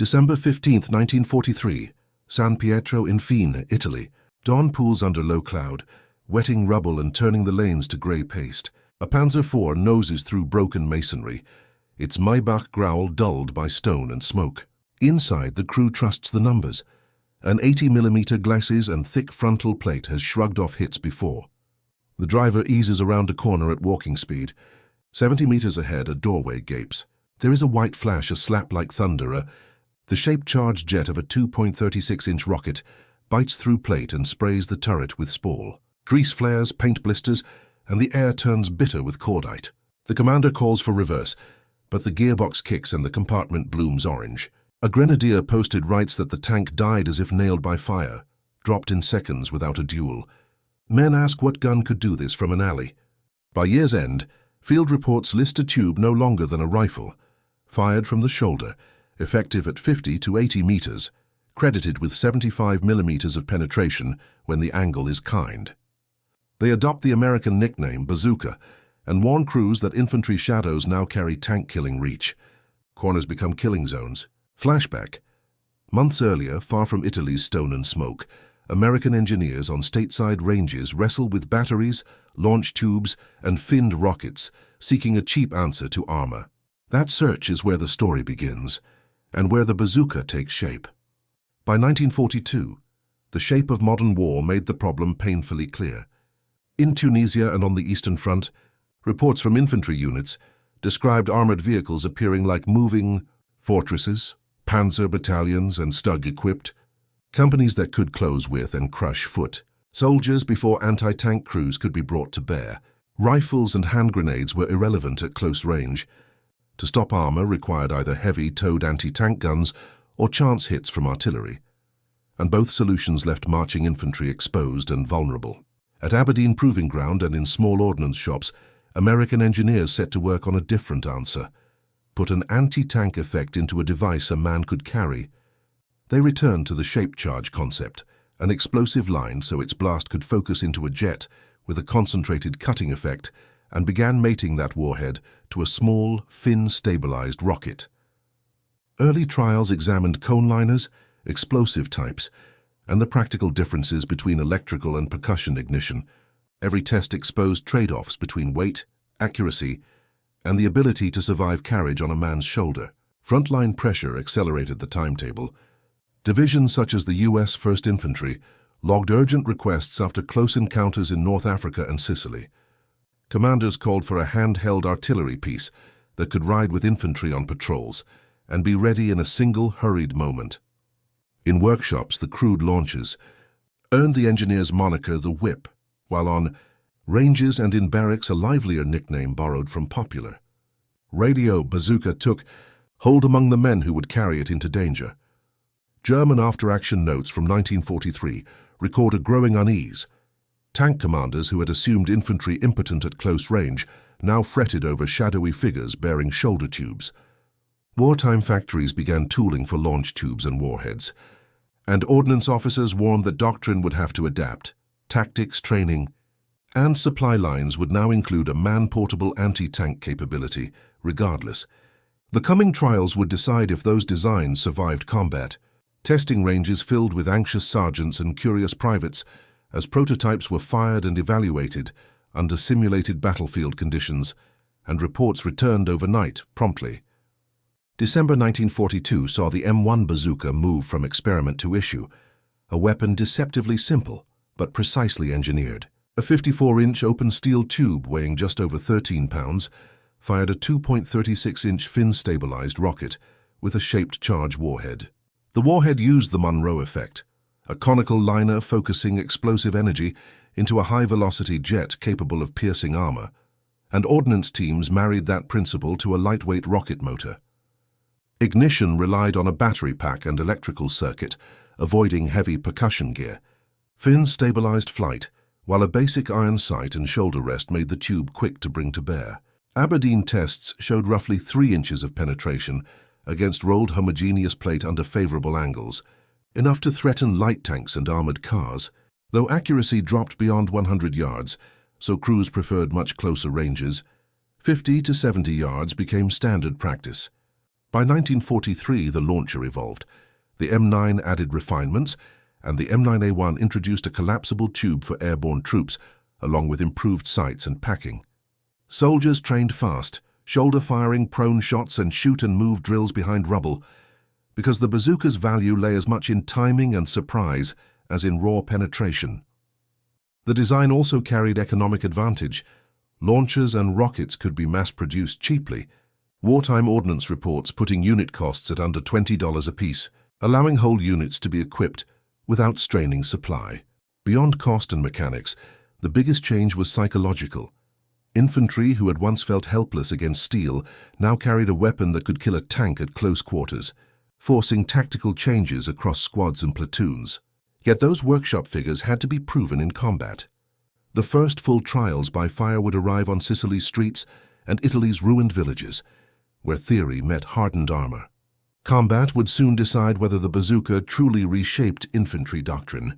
December 15, 1943, San Pietro Infine, Italy. Dawn pools under low cloud, wetting rubble and turning the lanes to grey paste. A Panzer IV noses through broken masonry, its Maybach growl dulled by stone and smoke. Inside, the crew trusts the numbers. An 80mm glacis and thick frontal plate has shrugged off hits before. The driver eases around a corner at walking speed. 70 meters ahead, a doorway gapes. There is a white flash, a slap like thunder. The shape-charged jet of a 2.36-inch rocket bites through plate and sprays the turret with spall. Grease flares, paint blisters, and the air turns bitter with cordite. The commander calls for reverse, but the gearbox kicks and the compartment blooms orange. A grenadier posted writes that the tank died as if nailed by fire, dropped in seconds without a duel. Men ask what gun could do this from an alley. By year's end, field reports list a tube no longer than a rifle, fired from the shoulder, effective at 50 to 80 meters, credited with 75 millimeters of penetration when the angle is kind. They adopt the American nickname Bazooka and warn crews that infantry shadows now carry tank-killing reach. Corners become killing zones. Flashback. Months earlier, far from Italy's stone and smoke, American engineers on stateside ranges wrestle with batteries, launch tubes, and finned rockets, seeking a cheap answer to armor. That search is where the story begins, and where the bazooka takes shape. By 1942, the shape of modern war made the problem painfully clear. In Tunisia and on the Eastern Front, reports from infantry units described armored vehicles appearing like moving fortresses, panzer battalions and Stug-equipped, companies that could close with and crush foot. Soldiers before anti-tank crews could be brought to bear. Rifles and hand grenades were irrelevant at close range. To stop armor required either heavy-towed anti-tank guns or chance hits from artillery, and both solutions left marching infantry exposed and vulnerable. At Aberdeen Proving Ground and in small ordnance shops, American engineers set to work on a different answer: put an anti-tank effect into a device a man could carry. They returned to the shape charge concept, an explosive line so its blast could focus into a jet with a concentrated cutting effect, and began mating that warhead to a small, fin-stabilized rocket. Early trials examined coneliners, explosive types, and the practical differences between electrical and percussion ignition. Every test exposed trade-offs between weight, accuracy, and the ability to survive carriage on a man's shoulder. Frontline pressure accelerated the timetable. Divisions such as the U.S. 1st Infantry logged urgent requests after close encounters in North Africa and Sicily. Commanders called for a handheld artillery piece that could ride with infantry on patrols and be ready in a single hurried moment. In workshops, the crude launches earned the engineers' moniker the Whip, while on ranges and in barracks a livelier nickname borrowed from popular. Radio Bazooka took hold among the men who would carry it into danger. German after-action notes from 1943 record a growing unease. Tank commanders who had assumed infantry impotent at close range now fretted over shadowy figures bearing shoulder tubes. Wartime factories began tooling for launch tubes and warheads, and ordnance officers warned that doctrine would have to adapt. Tactics, training, and supply lines would now include a man-portable anti-tank capability, regardless. The coming trials would decide if those designs survived combat. Testing ranges filled with anxious sergeants and curious privates as prototypes were fired and evaluated under simulated battlefield conditions, and reports returned overnight, promptly. December 1942 saw the M1 bazooka move from experiment to issue, a weapon deceptively simple but precisely engineered. A 54-inch open steel tube weighing just over 13 pounds fired a 2.36-inch fin-stabilized rocket with a shaped charge warhead. The warhead used the Monroe effect, a conical liner focusing explosive energy into a high-velocity jet capable of piercing armor, and ordnance teams married that principle to a lightweight rocket motor. Ignition relied on a battery pack and electrical circuit, avoiding heavy percussion gear. Fins stabilized flight, while a basic iron sight and shoulder rest made the tube quick to bring to bear. Aberdeen tests showed roughly 3 inches of penetration against rolled homogeneous plate under favorable angles, enough to threaten light tanks and armored cars, though accuracy dropped beyond 100 yards, so crews preferred much closer ranges. 50 to 70 yards became standard practice. By 1943, the launcher evolved. The M9 added refinements, and the M9A1 introduced a collapsible tube for airborne troops, along with improved sights and packing. Soldiers trained fast, shoulder-firing prone shots and shoot-and-move drills behind rubble, because the bazooka's value lay as much in timing and surprise as in raw penetration. The design also carried economic advantage. Launchers and rockets could be mass-produced cheaply, wartime ordnance reports putting unit costs at under $20 apiece, allowing whole units to be equipped without straining supply. Beyond cost and mechanics, the biggest change was psychological. Infantry who had once felt helpless against steel now carried a weapon that could kill a tank at close quarters, forcing tactical changes across squads and platoons. Yet those workshop figures had to be proven in combat. The first full trials by fire would arrive on Sicily's streets and Italy's ruined villages, where theory met hardened armor. Combat would soon decide whether the bazooka truly reshaped infantry doctrine.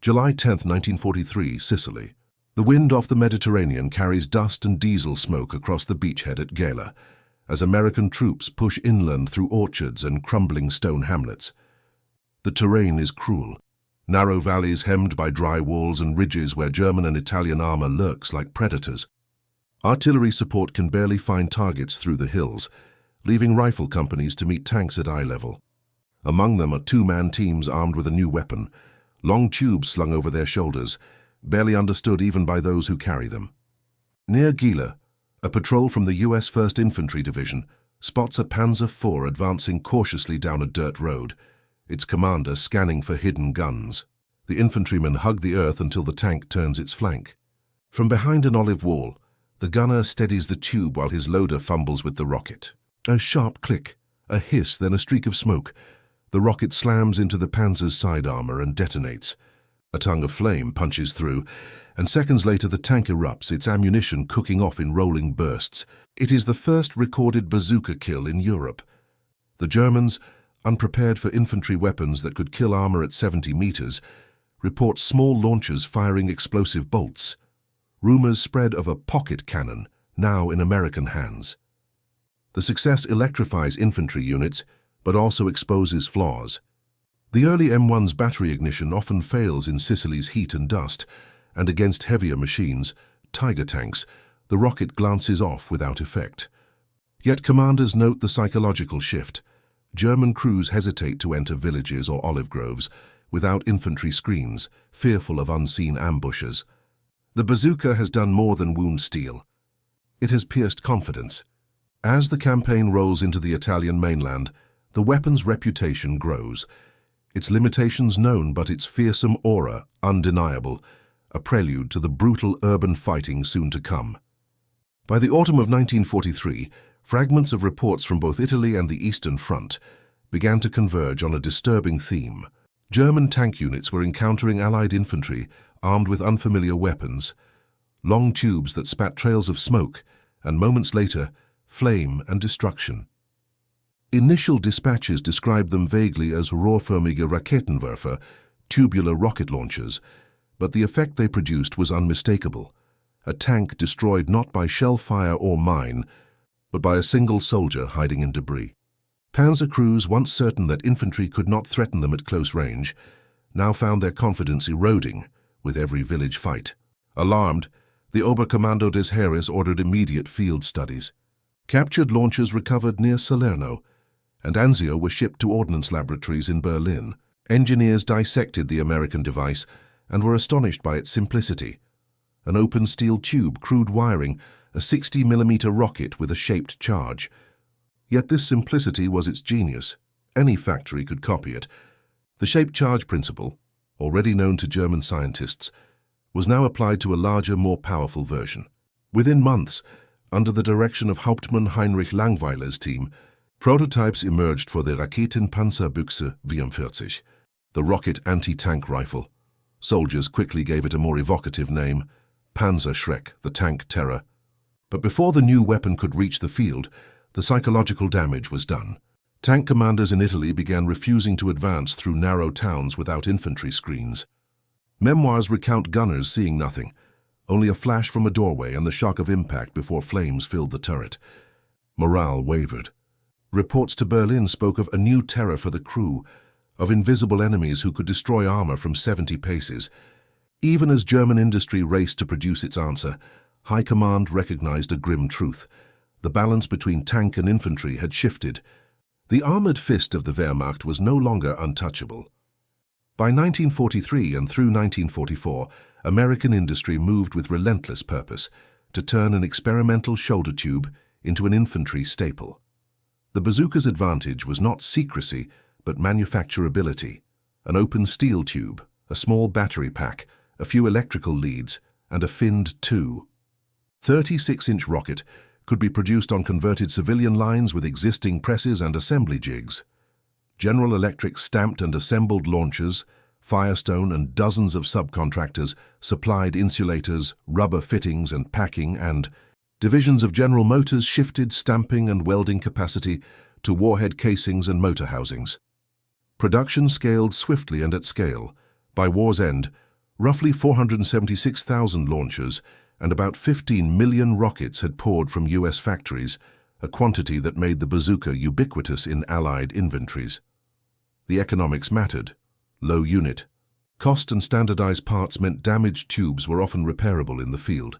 July 10, 1943, Sicily. The wind off the Mediterranean carries dust and diesel smoke across the beachhead at Gela, as American troops push inland through orchards and crumbling stone hamlets. The terrain is cruel. Narrow valleys hemmed by dry walls and ridges where German and Italian armor lurks like predators. Artillery support can barely find targets through the hills, leaving rifle companies to meet tanks at eye level. Among them are two-man teams armed with a new weapon, long tubes slung over their shoulders, barely understood even by those who carry them. Near Gela, a patrol from the U.S. 1st Infantry Division spots a Panzer IV advancing cautiously down a dirt road, its commander scanning for hidden guns. The infantrymen hug the earth until the tank turns its flank. From behind an olive wall, the gunner steadies the tube while his loader fumbles with the rocket. A sharp click, a hiss, then a streak of smoke. The rocket slams into the Panzer's side armor and detonates. A tongue of flame punches through, and seconds later the tank erupts, its ammunition cooking off in rolling bursts. It is the first recorded bazooka kill in Europe. The Germans, unprepared for infantry weapons that could kill armor at 70 meters, report small launchers firing explosive bolts. Rumors spread of a pocket cannon, now in American hands. The success electrifies infantry units, but also exposes flaws. The early M1's battery ignition often fails in Sicily's heat and dust, and against heavier machines, Tiger tanks, the rocket glances off without effect. Yet commanders note the psychological shift. German crews hesitate to enter villages or olive groves without infantry screens, fearful of unseen ambushes. The bazooka has done more than wound steel. It has pierced confidence. As the campaign rolls into the Italian mainland, the weapon's reputation grows. Its limitations known, but its fearsome aura undeniable, a prelude to the brutal urban fighting soon to come. By the autumn of 1943, fragments of reports from both Italy and the Eastern Front began to converge on a disturbing theme. German tank units were encountering Allied infantry armed with unfamiliar weapons, long tubes that spat trails of smoke, and moments later, flame and destruction. Initial dispatches described them vaguely as rohrförmige Raketenwerfer, tubular rocket launchers, but the effect they produced was unmistakable. A tank destroyed not by shell fire or mine, but by a single soldier hiding in debris. Panzer crews, once certain that infantry could not threaten them at close range, now found their confidence eroding with every village fight. Alarmed, the Oberkommando des Heeres ordered immediate field studies. Captured launchers recovered near Salerno, and Anzio were shipped to ordnance laboratories in Berlin. Engineers dissected the American device and were astonished by its simplicity. An open steel tube, crude wiring, a 60mm rocket with a shaped charge. Yet this simplicity was its genius. Any factory could copy it. The shaped charge principle, already known to German scientists, was now applied to a larger, more powerful version. Within months, under the direction of Hauptmann Heinrich Langweiler's team, prototypes emerged for the Raketenpanzerbüchse 44, the rocket anti-tank rifle. Soldiers quickly gave it a more evocative name, Panzerschreck, the tank terror. But before the new weapon could reach the field, the psychological damage was done. Tank commanders in Italy began refusing to advance through narrow towns without infantry screens. Memoirs recount gunners seeing nothing, only a flash from a doorway and the shock of impact before flames filled the turret. Morale wavered. Reports to Berlin spoke of a new terror for the crew, of invisible enemies who could destroy armor from 70 paces. Even as German industry raced to produce its answer, High Command recognized a grim truth. The balance between tank and infantry had shifted. The armored fist of the Wehrmacht was no longer untouchable. By 1943 and through 1944, American industry moved with relentless purpose to turn an experimental shoulder tube into an infantry staple. The bazooka's advantage was not secrecy, but manufacturability. An open steel tube, a small battery pack, a few electrical leads, and a finned 36-inch rocket could be produced on converted civilian lines with existing presses and assembly jigs. General Electric stamped and assembled launchers, Firestone and dozens of subcontractors supplied insulators, rubber fittings and packing, and divisions of General Motors shifted stamping and welding capacity to warhead casings and motor housings. Production scaled swiftly and at scale. By war's end, roughly 476,000 launchers and about 15 million rockets had poured from U.S. factories, a quantity that made the bazooka ubiquitous in Allied inventories. The economics mattered. Low unit cost and standardized parts meant damaged tubes were often repairable in the field.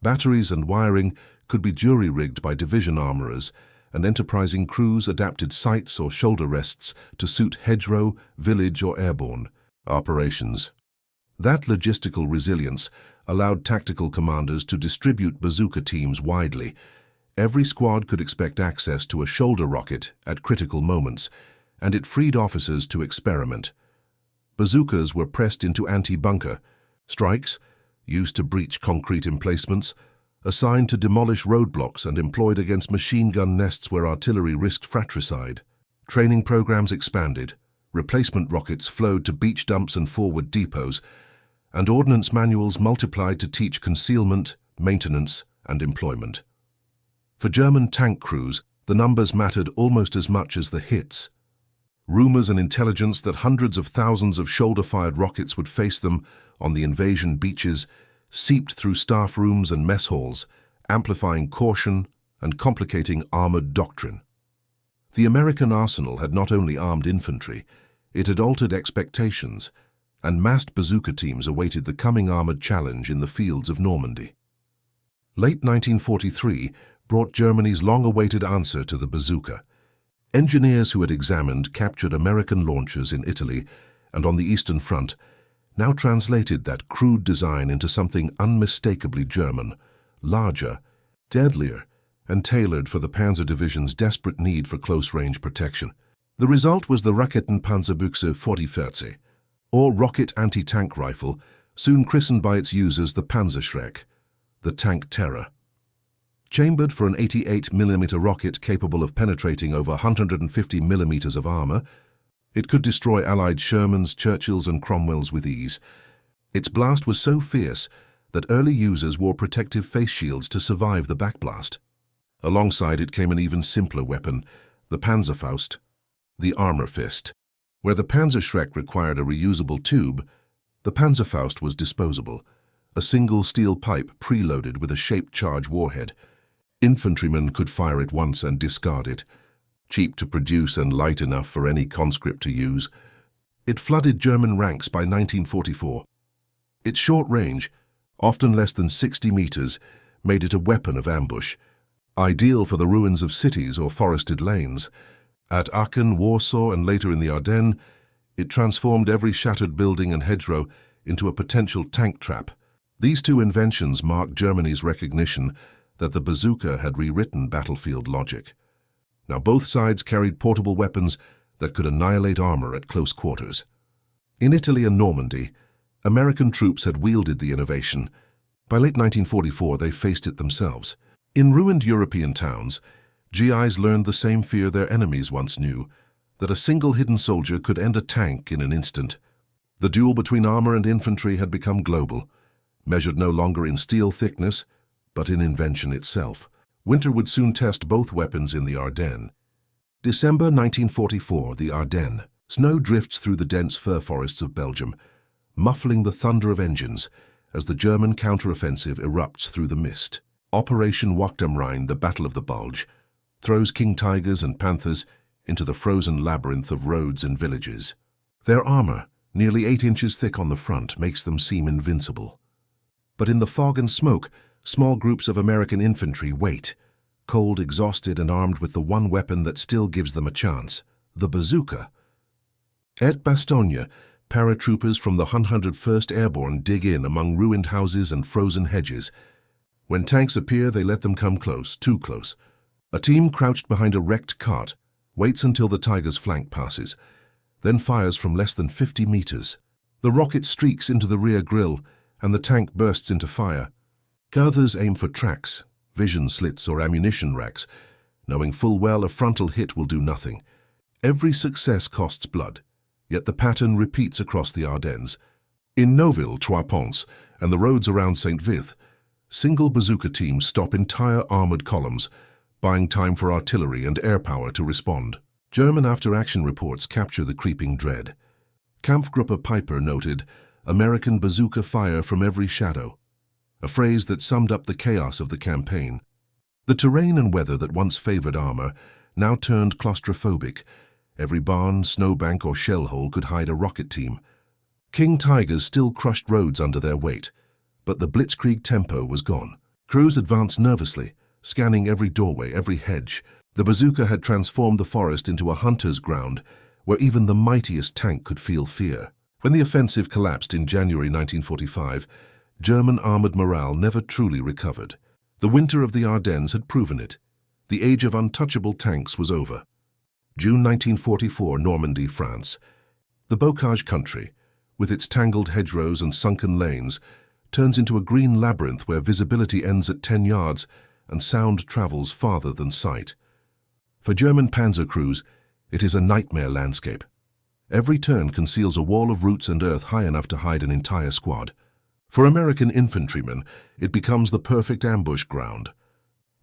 Batteries and wiring could be jury-rigged by division armorers, and enterprising crews adapted sights or shoulder rests to suit hedgerow, village or airborne operations. That logistical resilience allowed tactical commanders to distribute bazooka teams widely. Every squad could expect access to a shoulder rocket at critical moments, and it freed officers to experiment. Bazookas were pressed into anti-bunker strikes, used to breach concrete emplacements, assigned to demolish roadblocks and employed against machine gun nests where artillery risked fratricide. Training programs expanded, replacement rockets flowed to beach dumps and forward depots, and ordnance manuals multiplied to teach concealment, maintenance, and employment. For German tank crews, the numbers mattered almost as much as the hits. Rumors and intelligence that hundreds of thousands of shoulder-fired rockets would face them on the invasion beaches seeped through staff rooms and mess halls, amplifying caution and complicating armored doctrine. The American arsenal had not only armed infantry, it had altered expectations, and massed bazooka teams awaited the coming armored challenge in the fields of Normandy. Late 1943 brought Germany's long-awaited answer to the bazooka. Engineers who had examined captured American launchers in Italy and on the Eastern Front now translated that crude design into something unmistakably German, larger, deadlier, and tailored for the Panzer Division's desperate need for close-range protection. The result was the Raketenpanzerbüchse 44, or rocket anti-tank rifle, soon christened by its users the Panzerschreck, the tank terror. Chambered for an 88mm rocket capable of penetrating over 150mm of armor, it could destroy Allied Shermans, Churchills, and Cromwells with ease. Its blast was so fierce that early users wore protective face shields to survive the backblast. Alongside it came an even simpler weapon, the Panzerfaust, the armor fist. Where the Panzerschreck required a reusable tube, the Panzerfaust was disposable, a single steel pipe preloaded with a shaped charge warhead. Infantrymen could fire it once and discard it. Cheap to produce and light enough for any conscript to use. It flooded German ranks by 1944. Its short range, often less than 60 meters, made it a weapon of ambush, ideal for the ruins of cities or forested lanes. At Aachen, Warsaw, and later in the Ardennes, it transformed every shattered building and hedgerow into a potential tank trap. These two inventions marked Germany's recognition that the bazooka had rewritten battlefield logic. Now both sides carried portable weapons that could annihilate armor at close quarters. In Italy and Normandy, American troops had wielded the innovation. By late 1944, they faced it themselves. In ruined European towns, GIs learned the same fear their enemies once knew, that a single hidden soldier could end a tank in an instant. The duel between armor and infantry had become global, measured no longer in steel thickness, but in invention itself. Winter would soon test both weapons in the Ardennes. December 1944, the Ardennes. Snow drifts through the dense fir forests of Belgium, muffling the thunder of engines as the German counteroffensive erupts through the mist. Operation Wacht am Rhein, the Battle of the Bulge, throws King Tigers and Panthers into the frozen labyrinth of roads and villages. Their armor, nearly 8 inches thick on the front, makes them seem invincible. But in the fog and smoke, small groups of American infantry wait, cold, exhausted, and armed with the one weapon that still gives them a chance, the bazooka. At Bastogne, paratroopers from the 101st Airborne dig in among ruined houses and frozen hedges. When tanks appear, they let them come close, too close. A team crouched behind a wrecked cart waits until the Tiger's flank passes, then fires from less than 50 meters. The rocket streaks into the rear grille, and the tank bursts into fire. Others aim for tracks, vision slits, or ammunition racks, knowing full well a frontal hit will do nothing. Every success costs blood, yet the pattern repeats across the Ardennes. In Neuville, Trois-Ponts, and the roads around St. Vith, single bazooka teams stop entire armored columns, buying time for artillery and air power to respond. German after-action reports capture the creeping dread. Kampfgruppe Piper noted, "American bazooka fire from every shadow," a phrase that summed up the chaos of the campaign. The terrain and weather that once favored armor now turned claustrophobic. Every barn, snowbank, or shell hole could hide a rocket team. King Tigers still crushed roads under their weight, but the blitzkrieg tempo was gone. Crews advanced nervously, scanning every doorway, every hedge. The bazooka had transformed the forest into a hunter's ground, where even the mightiest tank could feel fear. When the offensive collapsed in January 1945, German armored morale never truly recovered. The winter of the Ardennes had proven it. The age of untouchable tanks was over. June 1944, Normandy, France. The Bocage country, with its tangled hedgerows and sunken lanes, turns into a green labyrinth where visibility ends at 10 yards and sound travels farther than sight. For German panzer crews, it is a nightmare landscape. Every turn conceals a wall of roots and earth high enough to hide an entire squad. For American infantrymen, it becomes the perfect ambush ground.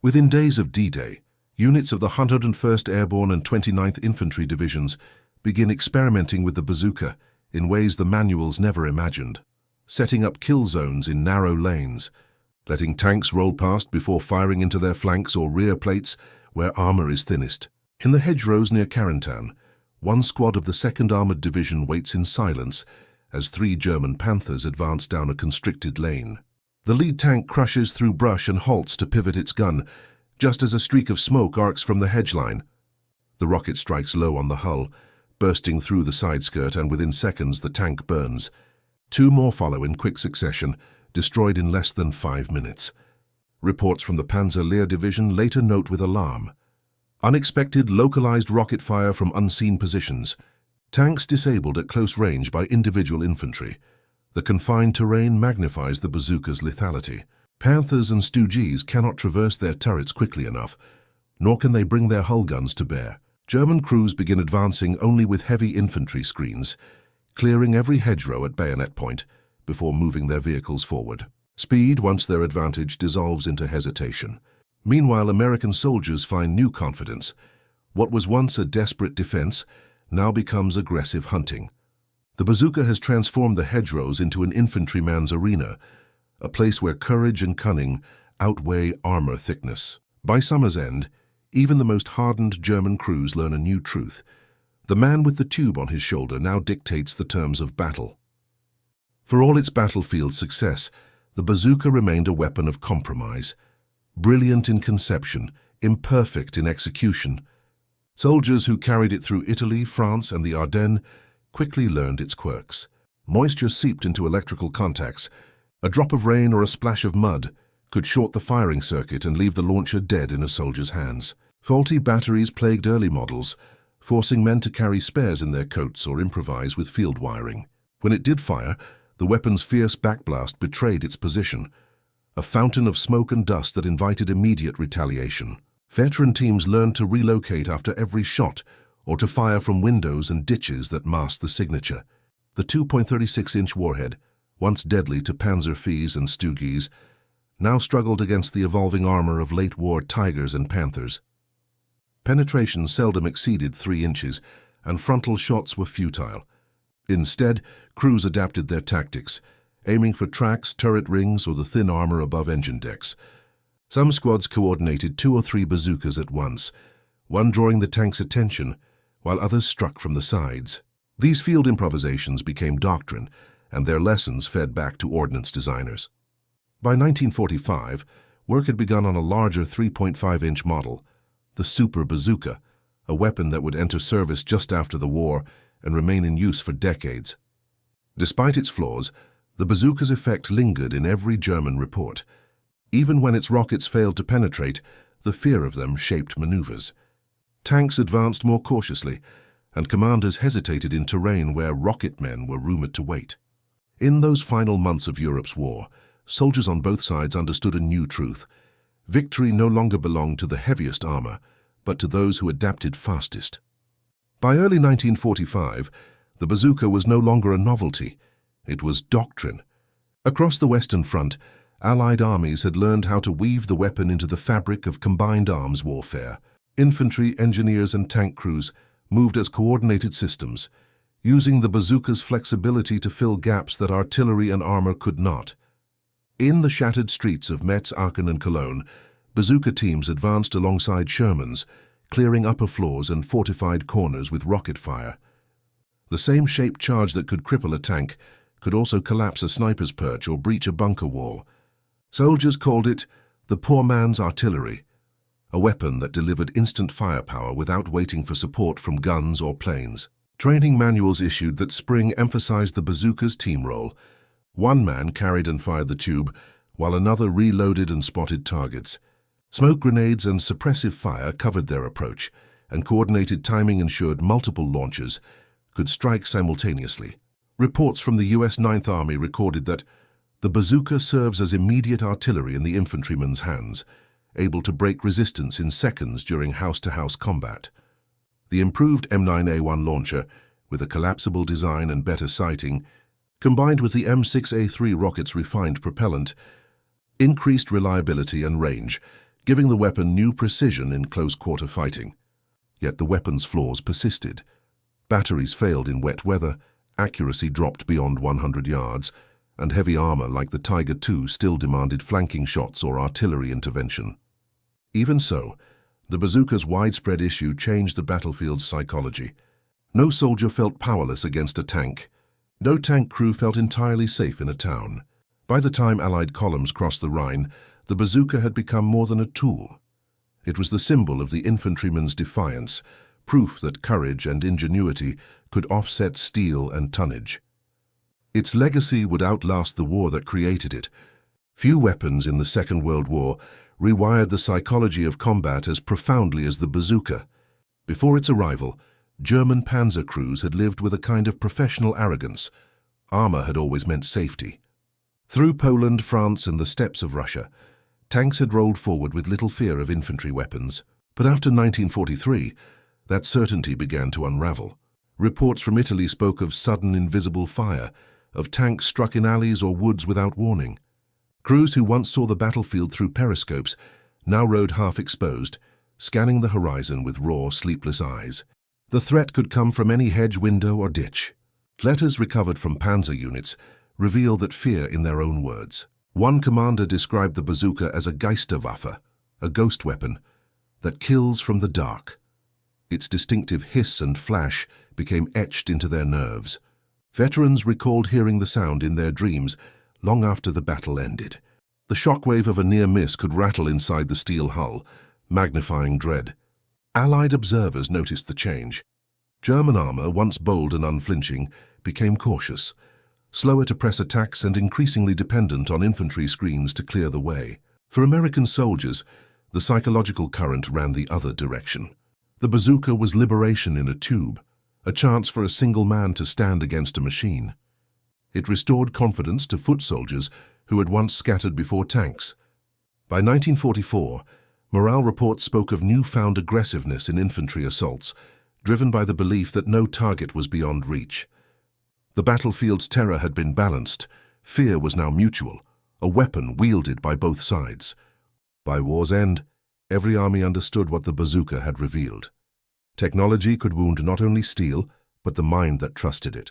Within days of D-Day, units of the 101st Airborne and 29th Infantry Divisions begin experimenting with the bazooka in ways the manuals never imagined, setting up kill zones in narrow lanes, letting tanks roll past before firing into their flanks or rear plates where armor is thinnest. In the hedgerows near Carentan, one squad of the 2nd Armored Division waits in silence as 3 German Panthers advance down a constricted lane. The lead tank crushes through brush and halts to pivot its gun, just as a streak of smoke arcs from the hedge line. The rocket strikes low on the hull, bursting through the side skirt, and within seconds the tank burns. 2 more follow in quick succession, destroyed in less than 5 minutes. Reports from the Panzer Lehr Division later note with alarm: unexpected localized rocket fire from unseen positions. Tanks disabled at close range by individual infantry. The confined terrain magnifies the bazooka's lethality. Panthers and Stooges cannot traverse their turrets quickly enough, nor can they bring their hull guns to bear. German crews begin advancing only with heavy infantry screens, clearing every hedgerow at bayonet point before moving their vehicles forward. Speed, once their advantage, dissolves into hesitation. Meanwhile, American soldiers find new confidence. What was once a desperate defense now becomes aggressive hunting. The bazooka has transformed the hedgerows into an infantryman's arena, a place where courage and cunning outweigh armor thickness. By summer's end, even the most hardened German crews learn a new truth. The man with the tube on his shoulder now dictates the terms of battle. For all its battlefield success, the bazooka remained a weapon of compromise. Brilliant in conception, imperfect in execution. Soldiers who carried it through Italy, France, and the Ardennes quickly learned its quirks. Moisture seeped into electrical contacts. A drop of rain or a splash of mud could short the firing circuit and leave the launcher dead in a soldier's hands. Faulty batteries plagued early models, forcing men to carry spares in their coats or improvise with field wiring. When it did fire, the weapon's fierce backblast betrayed its position, a fountain of smoke and dust that invited immediate retaliation. Veteran teams learned to relocate after every shot or to fire from windows and ditches that masked the signature. The 2.36-inch warhead, once deadly to Panzer IVs and Stooges, now struggled against the evolving armor of late-war Tigers and Panthers. Penetration seldom exceeded 3 inches, and frontal shots were futile. Instead, crews adapted their tactics, aiming for tracks, turret rings, or the thin armor above engine decks. Some squads coordinated 2 or 3 bazookas at once, one drawing the tank's attention, while others struck from the sides. These field improvisations became doctrine, and their lessons fed back to ordnance designers. By 1945, work had begun on a larger 3.5-inch model, the Super Bazooka, a weapon that would enter service just after the war and remain in use for decades. Despite its flaws, the bazooka's effect lingered in every German report. Even when its rockets failed to penetrate, the fear of them shaped maneuvers. Tanks advanced more cautiously, and commanders hesitated in terrain where rocket men were rumored to wait. In those final months of Europe's war, soldiers on both sides understood a new truth. Victory no longer belonged to the heaviest armor, but to those who adapted fastest. By early 1945, the bazooka was no longer a novelty. It was doctrine. Across the Western Front, Allied armies had learned how to weave the weapon into the fabric of combined arms warfare. Infantry, engineers, and tank crews moved as coordinated systems, using the bazooka's flexibility to fill gaps that artillery and armor could not. In the shattered streets of Metz, Aachen, and Cologne, bazooka teams advanced alongside Shermans, clearing upper floors and fortified corners with rocket fire. The same shaped charge that could cripple a tank could also collapse a sniper's perch or breach a bunker wall. Soldiers called it the poor man's artillery, a weapon that delivered instant firepower without waiting for support from guns or planes. Training manuals issued that spring emphasized the bazooka's team role. One man carried and fired the tube, while another reloaded and spotted targets. Smoke grenades and suppressive fire covered their approach, and coordinated timing ensured multiple launchers could strike simultaneously. Reports from the U.S. Ninth Army recorded that the bazooka serves as immediate artillery in the infantryman's hands, able to break resistance in seconds during house-to-house combat. The improved M9A1 launcher, with a collapsible design and better sighting, combined with the M6A3 rocket's refined propellant, increased reliability and range, giving the weapon new precision in close-quarter fighting. Yet the weapon's flaws persisted. Batteries failed in wet weather, accuracy dropped beyond 100 yards, and heavy armor like the Tiger II still demanded flanking shots or artillery intervention. Even so, the bazooka's widespread issue changed the battlefield's psychology. No soldier felt powerless against a tank. No tank crew felt entirely safe in a town. By the time Allied columns crossed the Rhine, the bazooka had become more than a tool. It was the symbol of the infantryman's defiance, proof that courage and ingenuity could offset steel and tonnage. Its legacy would outlast the war that created it. Few weapons in the Second World War rewired the psychology of combat as profoundly as the bazooka. Before its arrival, German panzer crews had lived with a kind of professional arrogance. Armor had always meant safety. Through Poland, France, and the steppes of Russia, tanks had rolled forward with little fear of infantry weapons. But after 1943, that certainty began to unravel. Reports from Italy spoke of sudden invisible fire, of tanks struck in alleys or woods without warning. Crews who once saw the battlefield through periscopes now rode half-exposed, scanning the horizon with raw, sleepless eyes. The threat could come from any hedge, window, or ditch. Letters recovered from panzer units reveal that fear in their own words. One commander described the bazooka as a Geisterwaffe, a ghost weapon, that kills from the dark. Its distinctive hiss and flash became etched into their nerves. Veterans recalled hearing the sound in their dreams long after the battle ended. The shockwave of a near miss could rattle inside the steel hull, magnifying dread. Allied observers noticed the change. German armor, once bold and unflinching, became cautious, slower to press attacks and increasingly dependent on infantry screens to clear the way. For American soldiers, the psychological current ran the other direction. The bazooka was liberation in a tube, a chance for a single man to stand against a machine. It restored confidence to foot soldiers who had once scattered before tanks. By 1944, morale reports spoke of newfound aggressiveness in infantry assaults, driven by the belief that no target was beyond reach. The battlefield's terror had been balanced. Fear was now mutual, a weapon wielded by both sides. By war's end, every army understood what the bazooka had revealed. Technology could wound not only steel, but the mind that trusted it.